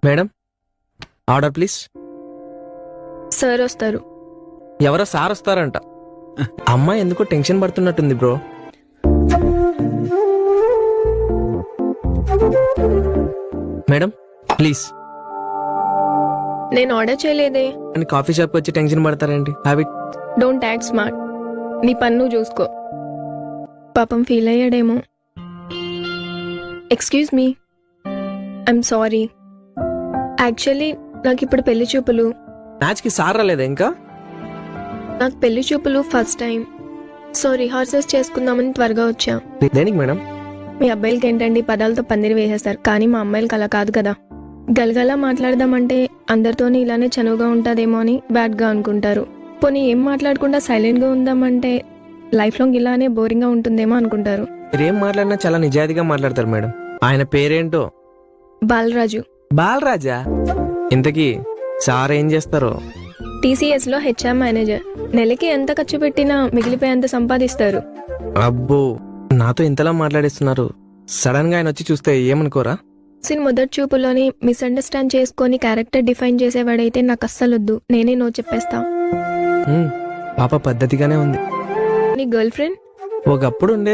Madam order please. Sir వస్తారు. ఎవరో sir వస్తారంట. అమ్మాయి ఎందుకో టెన్షన్ పడుతున్నట్టుంది బ్రో. Madam please. నేను ఆర్డర్ చేయలేదే. అని కాఫీ షాప్ వచ్చి టెన్షన్ పడతారేంటి? హ్యాబిట్. Don't act smart. నీ పన్ను చూసుకో. పాపం ఫీల్ అయ్యాడేమో. Excuse me, I'm sorry. Actually నాకు ఇప్పుడు పెళ్లి చూపులు. మ్యాచ్ కి సార్ రాలేదా ఇంకా? నాకు పెళ్లి చూపులు ఫస్ట్ టైం. సో రిహార్సల్స్ చేసుకుందామని త్వరగా వచ్చా. దేనికి మేడం? మీ అబ్బాయిలకి ఏంటండి పదాలతో పందిరి వేసేస్తారు, కానీ మా అమ్మాయిలకి అలా కాదు కదా. గలగలా మాట్లాడదామంటే అందరితోని ఇలానే చనువుగా ఉంటాదేమో అని బ్యాడ్ గా అనుకుంటారు. పోనీ ఏం మాట్లాడకుండా సైలెంట్ గా ఉందామంటే లైఫ్ లాంగ్ ఇలానే బోరింగ్ గా ఉంటుందేమో అనుకుంటారు. మీరేం మాట్లాడినా చాలా నిజాయితీగా మాట్లాడతారు మేడం. ఆయన పేరేంటో? బాలరాజు. బాలరాజా? ఇంతకీ సార్ ఏం చేస్తారో? TCS లో HR మేనేజర్. నెలకి ఎంత ఖర్చు పెట్టినా మిగిలిపోయేంత సంపాదిస్తారు. అబ్బో, నాతో ఇంతలా మాట్లాడిస్తున్నారు. సడన్ గా ఆయన వచ్చి చూస్తే ఏమనుకోరా? సిన్ మొదటి చూపులోని మిస్అండర్స్టాండ్ చేసుకొని క్యారెక్టర్ డిఫైన్ చేసేవాడైతే నాకు అస్సలొద్దు. నేనే నో చెప్పేస్తా. పాప పద్ధతిగానే ఉంది. నీ గర్ల్ ఫ్రెండ్? ఒకప్పుడు ఉండే